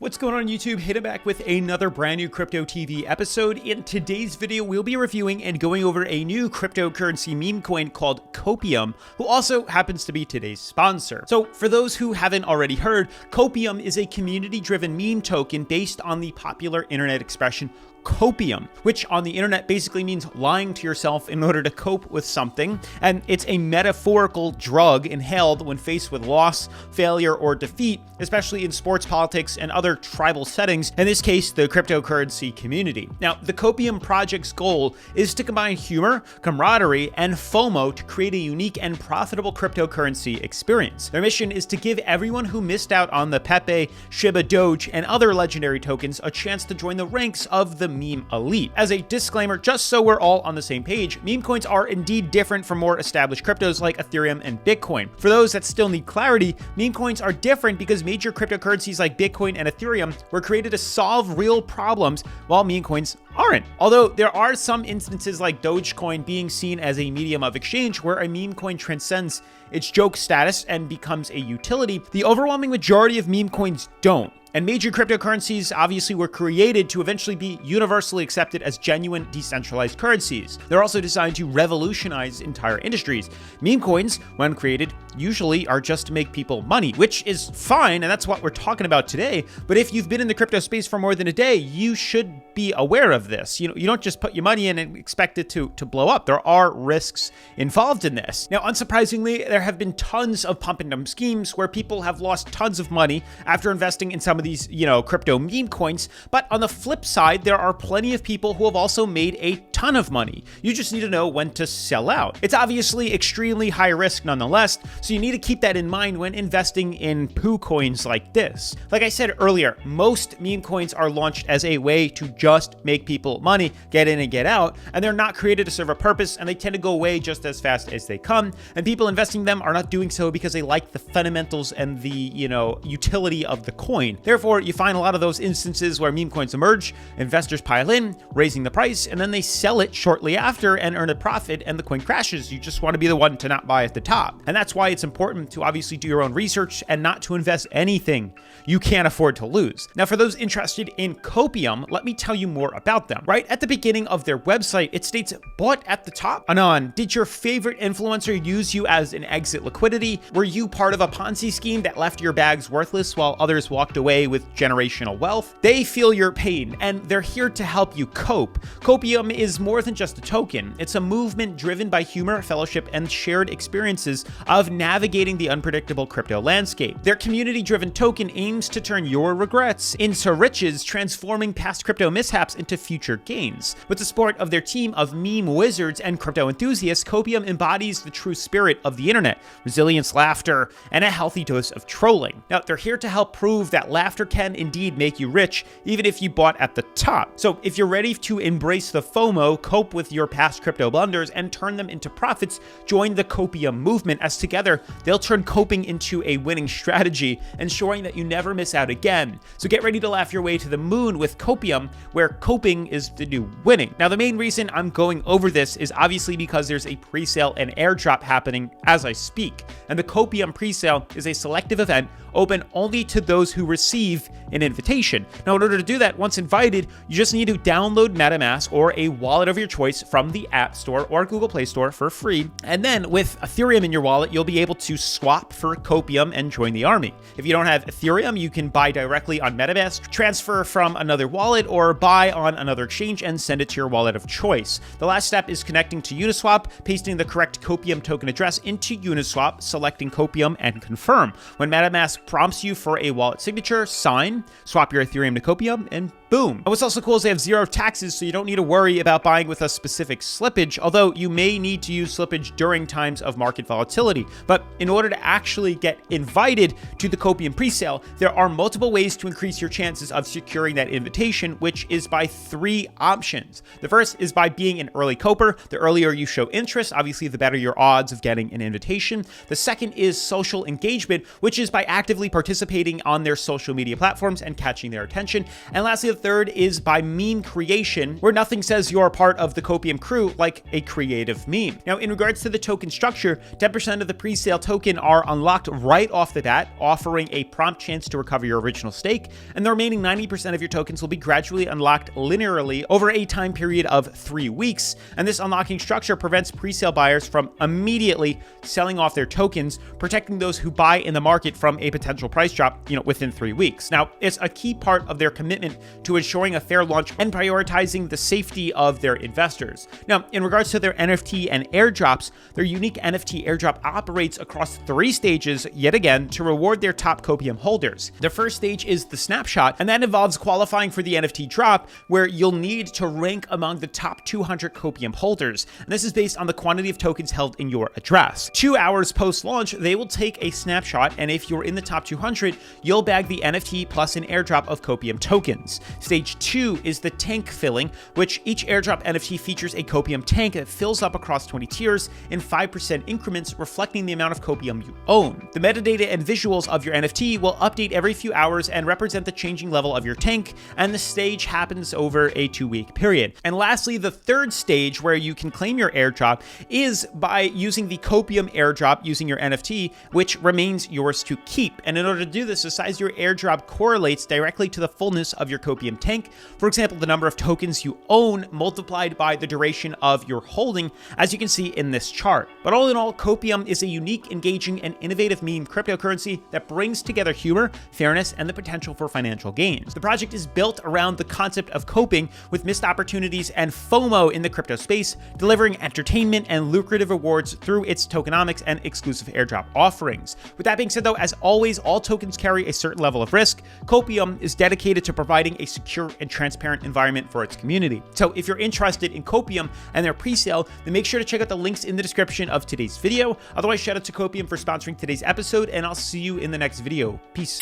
What's going on YouTube? Hit it back with another brand new Crypto TV episode. In today's video, we'll be reviewing and going over a new cryptocurrency meme coin called Copium, who also happens to be today's sponsor. So for those who haven't already heard, Copium is a community-driven meme token based on the popular internet expression Copium, which on the internet basically means lying to yourself in order to cope with something, and it's a metaphorical drug inhaled when faced with loss, failure, or defeat, especially in sports, politics, and other tribal settings, in this case, the cryptocurrency community. Now, the Copium project's goal is to combine humor, camaraderie, and FOMO to create a unique and profitable cryptocurrency experience. Their mission is to give everyone who missed out on the Pepe, Shiba, Doge, and other legendary tokens a chance to join the ranks of the meme elite. As a disclaimer, just so we're all on the same page, meme coins are indeed different from more established cryptos like Ethereum and Bitcoin. For those that still need clarity, meme coins are different because major cryptocurrencies like Bitcoin and Ethereum were created to solve real problems, while meme coins aren't. Although there are some instances like DogeCoin being seen as a medium of exchange where a meme coin transcends its joke status and becomes a utility, the overwhelming majority of meme coins don't. And major cryptocurrencies obviously were created to eventually be universally accepted as genuine decentralized currencies. They're also designed to revolutionize entire industries. Meme coins, when created, usually are just to make people money, which is fine, and that's what we're talking about today. But if you've been in the crypto space for more than a day, you should be aware of this. You don't just put your money in and expect it to blow up. There are risks involved in this. Now, unsurprisingly, there have been tons of pump and dump schemes where people have lost tons of money after investing in some of these, crypto meme coins. But on the flip side, there are plenty of people who have also made a ton of money. You just need to know when to sell out. It's obviously extremely high risk nonetheless, so you need to keep that in mind when investing in poo coins like this. Like I said earlier, most meme coins are launched as a way to just make people money, get in and get out, and they're not created to serve a purpose, and they tend to go away just as fast as they come, and people investing in them are not doing so because they like the fundamentals and the, utility of the coin. Therefore, you find a lot of those instances where meme coins emerge, investors pile in, raising the price, and then they sell it shortly after and earn a profit, and the coin crashes. You just want to be the one to not buy at the top. And that's why it's important to obviously do your own research and not to invest anything you can't afford to lose. Now, for those interested in Copium, let me tell you more about them. Right at the beginning of their website, it states, bought at the top. Anon, did your favorite influencer use you as an exit liquidity? Were you part of a Ponzi scheme that left your bags worthless while others walked away with generational wealth? They feel your pain, and they're here to help you cope. Copium is more than just a token. It's a movement driven by humor, fellowship, and shared experiences of navigating the unpredictable crypto landscape. Their community-driven token aims to turn your regrets into riches, transforming past crypto mishaps into future gains. With the support of their team of meme wizards and crypto enthusiasts, Copium embodies the true spirit of the internet: resilience, laughter, and a healthy dose of trolling. Now, they're here to help prove that laughter can indeed make you rich, even if you bought at the top. So if you're ready to embrace the FOMO, cope with your past crypto blunders, and turn them into profits, join the Copium movement, as together they'll turn coping into a winning strategy, ensuring that you never miss out again. So get ready to laugh your way to the moon with Copium, where coping is the new winning. Now, the main reason I'm going over this is obviously because there's a pre-sale and airdrop happening as I speak. And the Copium pre-sale is a selective event open only to those who receive an invitation. Now, in order to do that, once invited, you just need to download MetaMask or a wallet of your choice from the App Store or Google Play Store for free. And then with Ethereum in your wallet, you'll be able to swap for Copium and join the army. If you don't have Ethereum, you can buy directly on MetaMask, transfer from another wallet, or buy on another exchange and send it to your wallet of choice. The last step is connecting to Uniswap, pasting the correct Copium token address into Uniswap, selecting Copium, and confirm. When MetaMask prompts you for a wallet signature, sign, swap your Ethereum to Copium, and boom. And what's also cool is they have zero taxes, so you don't need to worry about buying with a specific slippage, although you may need to use slippage during times of market volatility. But in order to actually get invited to the Copium presale, there are multiple ways to increase your chances of securing that invitation, which is by three options. The first is by being an early coper. The earlier you show interest, obviously the better your odds of getting an invitation. The second is social engagement, which is by actively participating on their social media platforms and catching their attention. And lastly, the third is by meme creation, where nothing says you're a part of the Copium crew like a creative meme. Now, in regards to the token structure, 10% of the pre-sale token are unlocked right off the bat, offering a prompt chance to recover your original stake, and the remaining 90% of your tokens will be gradually unlocked linearly over a time period of 3 weeks. And this unlocking structure prevents pre-sale buyers from immediately selling off their tokens, protecting those who buy in the market from a potential price drop, within 3 weeks. Now, it's a key part of their commitment to ensuring a fair launch and prioritizing the safety of their investors. Now, in regards to their NFT and airdrops, their unique NFT airdrop operates across 3 stages, yet again, to reward their top Copium holders. The first stage is the snapshot, and that involves qualifying for the NFT drop, where you'll need to rank among the top 200 Copium holders. And this is based on the quantity of tokens held in your address. 2 hours post-launch, they will take a snapshot, and if you're in the top 200, you'll bag the NFT plus an airdrop of Copium tokens. Stage 2 is the tank filling, which each airdrop NFT features a Copium tank that fills up across 20 tiers in 5% increments, reflecting the amount of Copium you own. The metadata and visuals of your NFT will update every few hours and represent the changing level of your tank, and the stage happens over a 2-week period. And lastly, the third stage, where you can claim your airdrop, is by using the Copium airdrop using your NFT, which remains yours to keep. And in order to do this, the size of your airdrop correlates directly to the fullness of your Copium tank. For example, the number of tokens you own multiplied by the duration of your holding, as you can see in this chart. But all in all, Copium is a unique, engaging, and innovative meme cryptocurrency that brings together humor, fairness, and the potential for financial gains. The project is built around the concept of coping with missed opportunities and FOMO in the crypto space, delivering entertainment and lucrative rewards through its tokenomics and exclusive airdrop offerings. With that being said, though, as always, all tokens carry a certain level of risk. Copium is dedicated to providing a secure and transparent environment for its community. So if you're interested in Copium and their pre-sale, then make sure to check out the links in the description of today's video. Otherwise, shout out to Copium for sponsoring today's episode, and I'll see you in the next video. Peace.